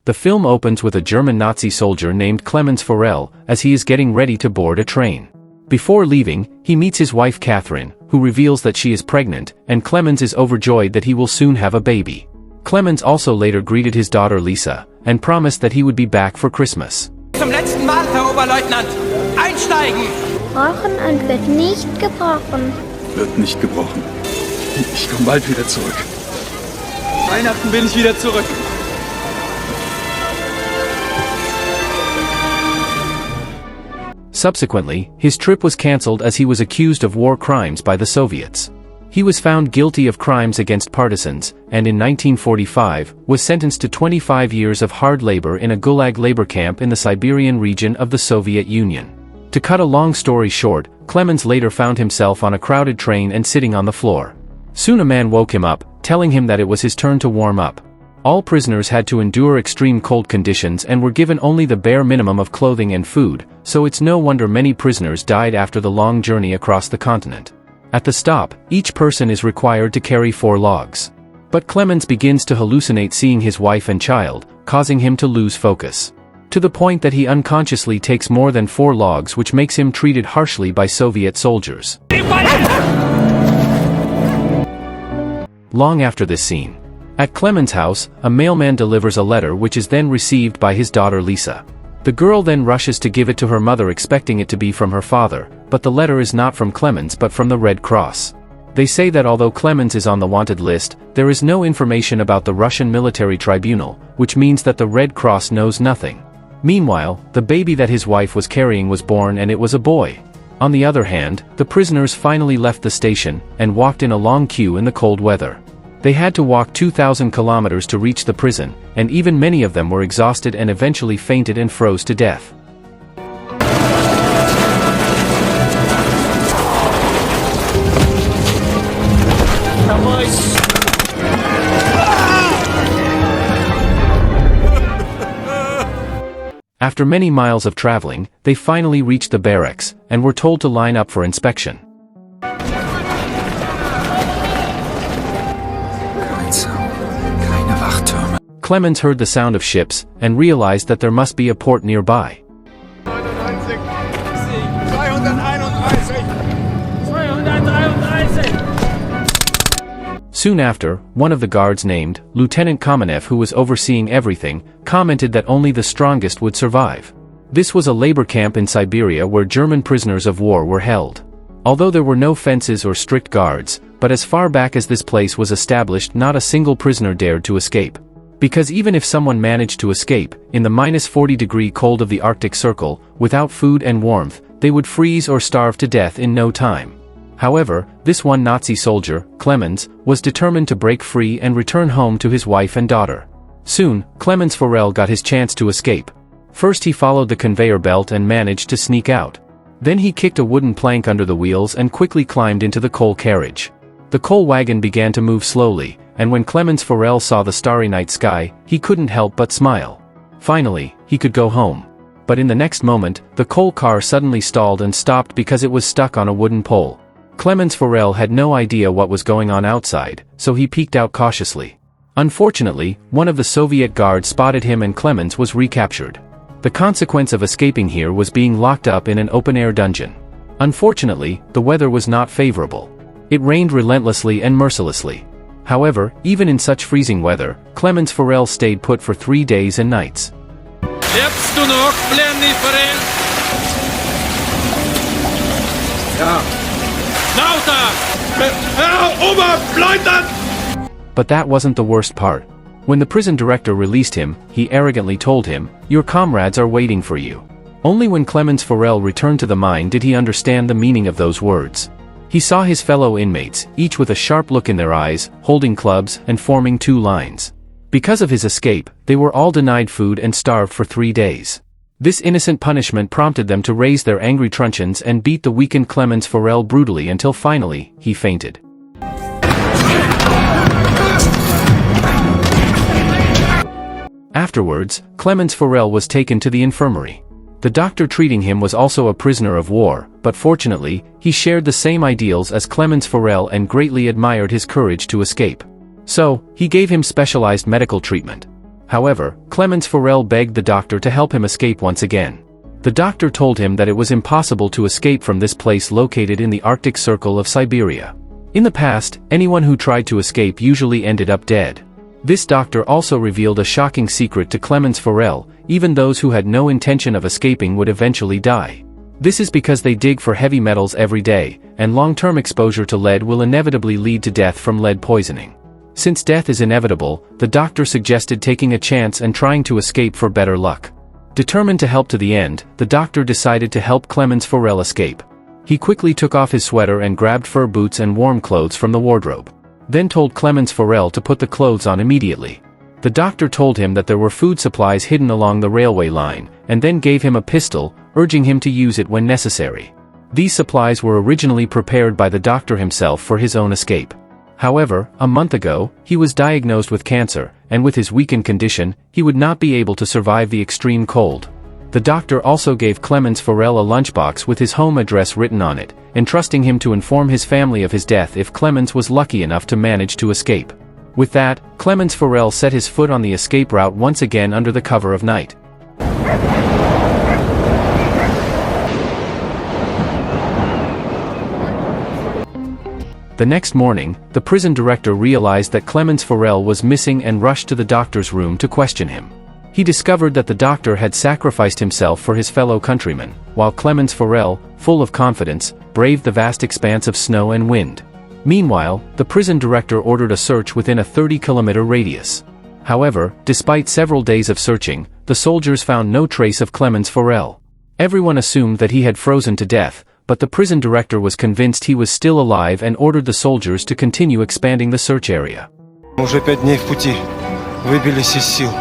The film opens with a German Nazi soldier named Clemens Forel, as he is getting ready to board a train. Before leaving, he meets his wife Catherine, who reveals that she is pregnant, and Clemens is overjoyed that he will soon have a baby. Clemens also later greeted his daughter Lisa, and promised that he would be back for Christmas. Zum letzten Mal, Herr Oberleutnant! Einsteigen! Gebrochen und wird nicht gebrochen. Wird nicht gebrochen. Ich komme bald wieder zurück. Weihnachten bin ich wieder zurück. Subsequently, his trip was cancelled as he was accused of war crimes by the Soviets. He was found guilty of crimes against partisans, and in 1945, was sentenced to 25 years of hard labor in a gulag labor camp in the Siberian region of the Soviet Union. To cut a long story short, Clemens later found himself on a crowded train and sitting on the floor. Soon a man woke him up, telling him that it was his turn to warm up. All prisoners had to endure extreme cold conditions and were given only the bare minimum of clothing and food, so it's no wonder many prisoners died after the long journey across the continent. At the stop, each person is required to carry 4 logs. But Clemens begins to hallucinate seeing his wife and child, causing him to lose focus. To the point that he unconsciously takes more than 4 logs, which makes him treated harshly by Soviet soldiers. Long after this scene, at Clemens' house, a mailman delivers a letter which is then received by his daughter Lisa. The girl then rushes to give it to her mother expecting it to be from her father, but the letter is not from Clemens but from the Red Cross. They say that although Clemens is on the wanted list, there is no information about the Russian military tribunal, which means that the Red Cross knows nothing. Meanwhile, the baby that his wife was carrying was born and it was a boy. On the other hand, the prisoners finally left the station, and walked in a long queue in the cold weather. They had to walk 2,000 kilometers to reach the prison, and even many of them were exhausted and eventually fainted and froze to death. After many miles of traveling, they finally reached the barracks, and were told to line up for inspection. Clemens heard the sound of ships, and realized that there must be a port nearby. Soon after, one of the guards named Lieutenant Kamenev, who was overseeing everything, commented that only the strongest would survive. This was a labor camp in Siberia where German prisoners of war were held. Although there were no fences or strict guards, but as far back as this place was established, not a single prisoner dared to escape. Because even if someone managed to escape, in the -40-degree cold of the Arctic Circle, without food and warmth, they would freeze or starve to death in no time. However, this one Nazi soldier, Clemens, was determined to break free and return home to his wife and daughter. Soon, Clemens Forel got his chance to escape. First he followed the conveyor belt and managed to sneak out. Then he kicked a wooden plank under the wheels and quickly climbed into the coal carriage. The coal wagon began to move slowly, and when Clemens Forel saw the starry night sky, he couldn't help but smile. Finally, he could go home. But in the next moment, the coal car suddenly stalled and stopped because it was stuck on a wooden pole. Clemens Forel had no idea what was going on outside, so he peeked out cautiously. Unfortunately, one of the Soviet guards spotted him and Clemens was recaptured. The consequence of escaping here was being locked up in an open-air dungeon. Unfortunately, the weather was not favorable. It rained relentlessly and mercilessly. However, even in such freezing weather, Clemens Forel stayed put for 3 days and nights. Lebst du noch, plenny Forel? Ja. Lauter! Herr Oberleutnant! But that wasn't the worst part. When the prison director released him, he arrogantly told him, "Your comrades are waiting for you." Only when Clemens Forel returned to the mine did he understand the meaning of those words. He saw his fellow inmates, each with a sharp look in their eyes, holding clubs and forming 2 lines. Because of his escape, they were all denied food and starved for 3 days. This innocent punishment prompted them to raise their angry truncheons and beat the weakened Clemens Forel brutally until finally, he fainted. Afterwards, Clemens Forel was taken to the infirmary. The doctor treating him was also a prisoner of war, but fortunately, he shared the same ideals as Clemens Forel and greatly admired his courage to escape. So, he gave him specialized medical treatment. However, Clemens Forel begged the doctor to help him escape once again. The doctor told him that it was impossible to escape from this place located in the Arctic Circle of Siberia. In the past, anyone who tried to escape usually ended up dead. This doctor also revealed a shocking secret to Clemens Forel: even those who had no intention of escaping would eventually die. This is because they dig for heavy metals every day, and long-term exposure to lead will inevitably lead to death from lead poisoning. Since death is inevitable, the doctor suggested taking a chance and trying to escape for better luck. Determined to help to the end, the doctor decided to help Clemens Forel escape. He quickly took off his sweater and grabbed fur boots and warm clothes from the wardrobe. Then told Clemens Forel to put the clothes on immediately. The doctor told him that there were food supplies hidden along the railway line, and then gave him a pistol, urging him to use it when necessary. These supplies were originally prepared by the doctor himself for his own escape. However, a month ago, he was diagnosed with cancer, and with his weakened condition, he would not be able to survive the extreme cold. The doctor also gave Clemens Forel a lunchbox with his home address written on it, entrusting him to inform his family of his death if Clemens was lucky enough to manage to escape. With that, Clemens Forel set his foot on the escape route once again under the cover of night. The next morning, the prison director realized that Clemens Forel was missing and rushed to the doctor's room to question him. He discovered that the doctor had sacrificed himself for his fellow countrymen, while Clemens Forel, full of confidence, braved the vast expanse of snow and wind. Meanwhile, the prison director ordered a search within a 30-kilometer radius. However, despite several days of searching, the soldiers found no trace of Clemens Forel. Everyone assumed that he had frozen to death, but the prison director was convinced he was still alive and ordered the soldiers to continue expanding the search area. Уже 5 дней в пути. Выбились из сил.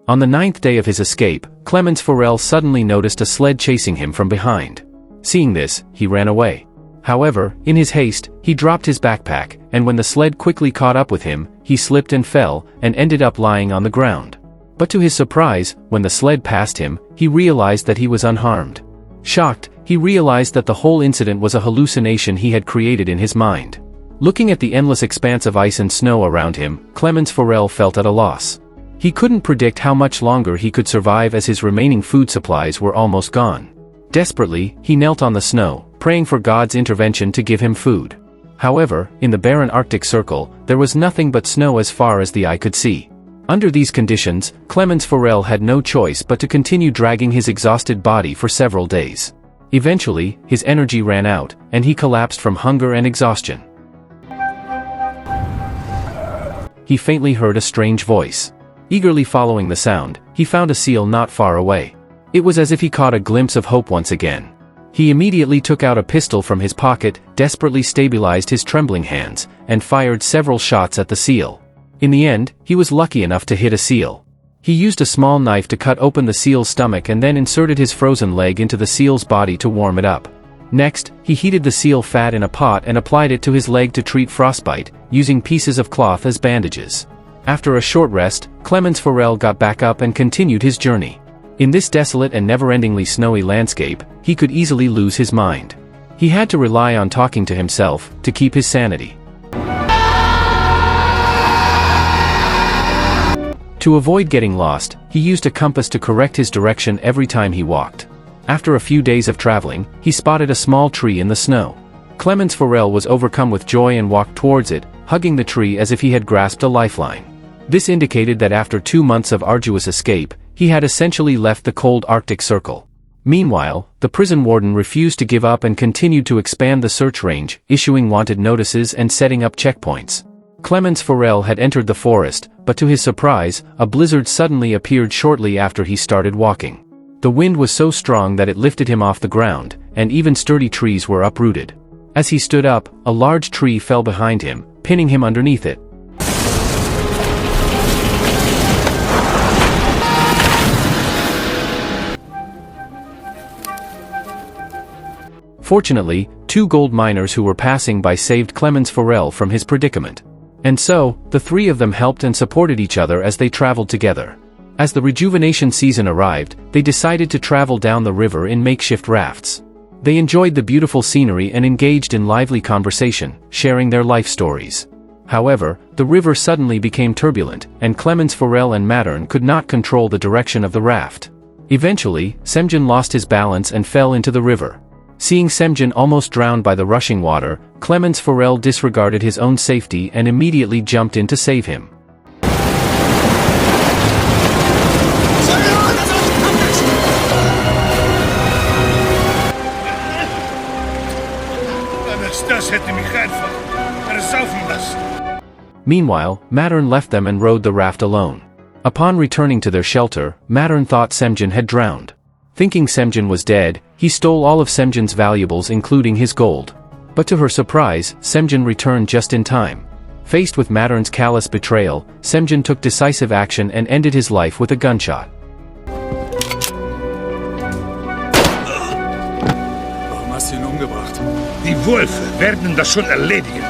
On the 9th day of his escape, Clemens Forel suddenly noticed a sled chasing him from behind. Seeing this, he ran away. However, in his haste, he dropped his backpack, and when the sled quickly caught up with him, he slipped and fell, and ended up lying on the ground. But to his surprise, when the sled passed him, he realized that he was unharmed. Shocked, he realized that the whole incident was a hallucination he had created in his mind. Looking at the endless expanse of ice and snow around him, Clemens Forel felt at a loss. He couldn't predict how much longer he could survive as his remaining food supplies were almost gone. Desperately, he knelt on the snow, praying for God's intervention to give him food. However, in the barren Arctic Circle, there was nothing but snow as far as the eye could see. Under these conditions, Clemens Forel had no choice but to continue dragging his exhausted body for several days. Eventually, his energy ran out, and he collapsed from hunger and exhaustion. He faintly heard a strange voice. Eagerly following the sound, he found a seal not far away. It was as if he caught a glimpse of hope once again. He immediately took out a pistol from his pocket, desperately stabilized his trembling hands, and fired several shots at the seal. In the end, he was lucky enough to hit a seal. He used a small knife to cut open the seal's stomach and then inserted his frozen leg into the seal's body to warm it up. Next, he heated the seal fat in a pot and applied it to his leg to treat frostbite, using pieces of cloth as bandages. After a short rest, Clemens Forel got back up and continued his journey. In this desolate and never-endingly snowy landscape, he could easily lose his mind. He had to rely on talking to himself to keep his sanity. To avoid getting lost, he used a compass to correct his direction every time he walked. After a few days of traveling, he spotted a small tree in the snow. Clemens Forel was overcome with joy and walked towards it, hugging the tree as if he had grasped a lifeline. This indicated that after 2 months of arduous escape, he had essentially left the cold Arctic Circle. Meanwhile, the prison warden refused to give up and continued to expand the search range, issuing wanted notices and setting up checkpoints. Clemens Forel had entered the forest, but to his surprise, a blizzard suddenly appeared shortly after he started walking. The wind was so strong that it lifted him off the ground, and even sturdy trees were uprooted. As he stood up, a large tree fell behind him, pinning him underneath it. Fortunately, 2 gold miners who were passing by saved Clemens Forel from his predicament. And so, the 3 of them helped and supported each other as they traveled together. As the rejuvenation season arrived, they decided to travel down the river in makeshift rafts. They enjoyed the beautiful scenery and engaged in lively conversation, sharing their life stories. However, the river suddenly became turbulent, and Clemens Forel and Mattern could not control the direction of the raft. Eventually, Semjon lost his balance and fell into the river. Seeing Semjon almost drowned by the rushing water, Clemens Forel disregarded his own safety and immediately jumped in to save him. Meanwhile, Mattern left them and rowed the raft alone. Upon returning to their shelter, Mattern thought Semjon had drowned. Thinking Semjon was dead, he stole all of Semjon's valuables including his gold. But to her surprise, Semjon returned just in time. Faced with Mattern's callous betrayal, Semjon took decisive action and ended his life with a gunshot. Warum hast du ihn umgebracht? Die Wölfe werden das schon erledigen.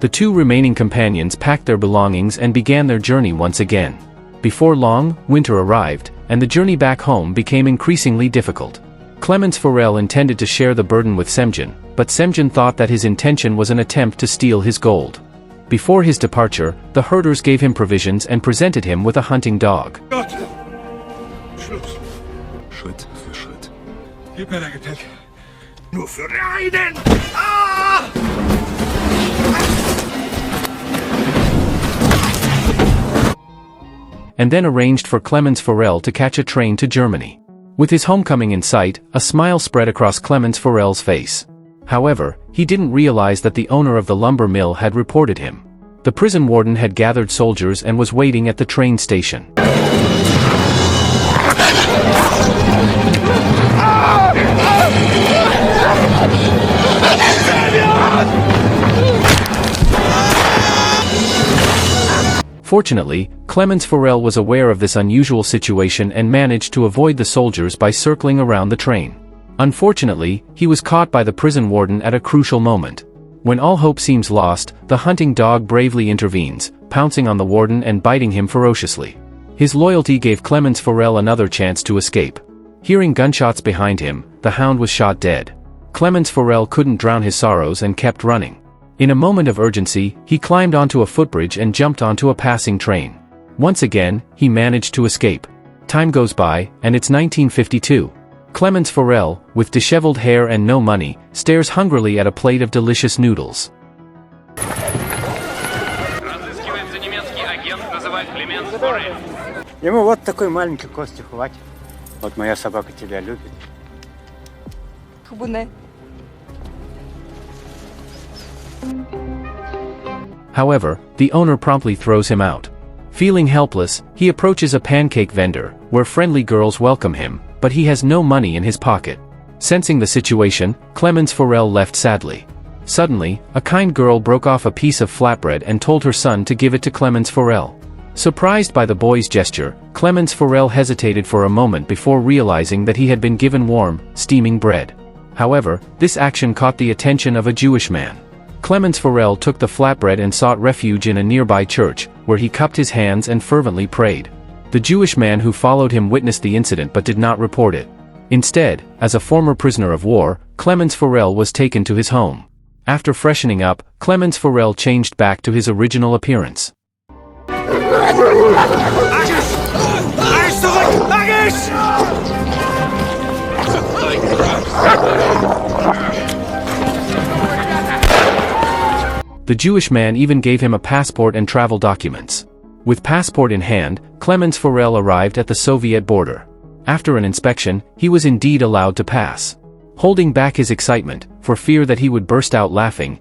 The two remaining companions packed their belongings and began their journey once again. Before long, winter arrived, and the journey back home became increasingly difficult. Clemens Forel intended to share the burden with Semjon, but Semjon thought that his intention was an attempt to steal his gold. Before his departure, the herders gave him provisions and presented him with a hunting dog. Gott! Schluss. Schritt für Schritt. Gib mir dein Gepäck. Nur für einen! Ah! And then arranged for Clemens Forel to catch a train to Germany. With his homecoming in sight, a smile spread across Clemens Forel's face. However, he didn't realize that the owner of the lumber mill had reported him. The prison warden had gathered soldiers and was waiting at the train station. Fortunately, Clemens Forel was aware of this unusual situation and managed to avoid the soldiers by circling around the train. Unfortunately, he was caught by the prison warden at a crucial moment. When all hope seems lost, the hunting dog bravely intervenes, pouncing on the warden and biting him ferociously. His loyalty gave Clemens Forel another chance to escape. Hearing gunshots behind him, the hound was shot dead. Clemens Forel couldn't drown his sorrows and kept running. In a moment of urgency, he climbed onto a footbridge and jumped onto a passing train. Once again, he managed to escape. Time goes by, and it's 1952. Clemens Forel, with disheveled hair and no money, stares hungrily at a plate of delicious noodles. Ему вот такой маленький кости хватит. Вот моя собака тебя любит. However, the owner promptly throws him out. Feeling helpless, he approaches a pancake vendor, where friendly girls welcome him, but he has no money in his pocket. Sensing the situation, Clemens Forel left sadly. Suddenly, a kind girl broke off a piece of flatbread and told her son to give it to Clemens Forel. Surprised by the boy's gesture, Clemens Forel hesitated for a moment before realizing that he had been given warm, steaming bread. However, this action caught the attention of a Jewish man. Clemens Forel took the flatbread and sought refuge in a nearby church, where he cupped his hands and fervently prayed. The Jewish man who followed him witnessed the incident but did not report it. Instead, as a former prisoner of war, Clemens Forel was taken to his home. After freshening up, Clemens Forel changed back to his original appearance. The Jewish man even gave him a passport and travel documents. With passport in hand, Clemens Forel arrived at the Soviet border. After an inspection, he was indeed allowed to pass. Holding back his excitement, for fear that he would burst out laughing,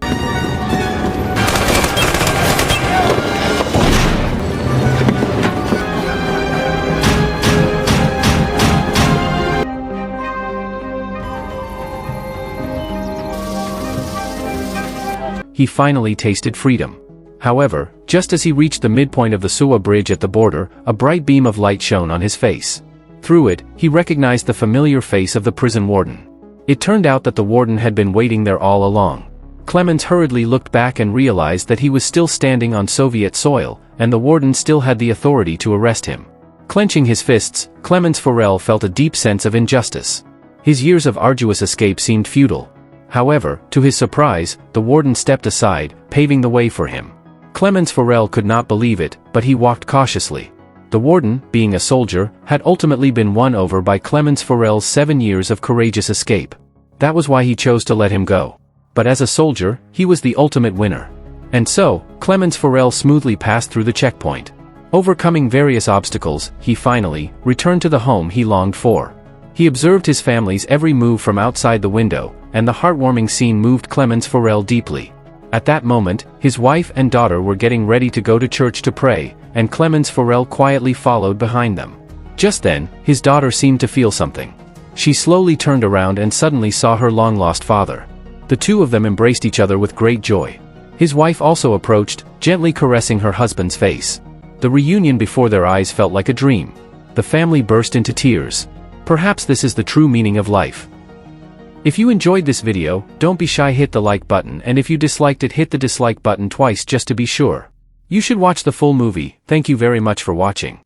he finally tasted freedom. However, just as he reached the midpoint of the Suwa Bridge at the border, a bright beam of light shone on his face. Through it, he recognized the familiar face of the prison warden. It turned out that the warden had been waiting there all along. Clemens hurriedly looked back and realized that he was still standing on Soviet soil, and the warden still had the authority to arrest him. Clenching his fists, Clemens Forel felt a deep sense of injustice. His years of arduous escape seemed futile. However, to his surprise, the warden stepped aside, paving the way for him. Clemens Farrell could not believe it, but he walked cautiously. The warden, being a soldier, had ultimately been won over by Clemens Farrell's 7 years of courageous escape. That was why he chose to let him go. But as a soldier, he was the ultimate winner. And so, Clemens Farrell smoothly passed through the checkpoint. Overcoming various obstacles, he finally returned to the home he longed for. He observed his family's every move from outside the window, and the heartwarming scene moved Clemens Farrell deeply. At that moment, his wife and daughter were getting ready to go to church to pray, and Clemens Farrell quietly followed behind them. Just then, his daughter seemed to feel something. She slowly turned around and suddenly saw her long-lost father. The two of them embraced each other with great joy. His wife also approached, gently caressing her husband's face. The reunion before their eyes felt like a dream. The family burst into tears. Perhaps this is the true meaning of life. If you enjoyed this video, don't be shy, hit the like button, and if you disliked it, hit the dislike button twice just to be sure. You should watch the full movie. Thank you very much for watching.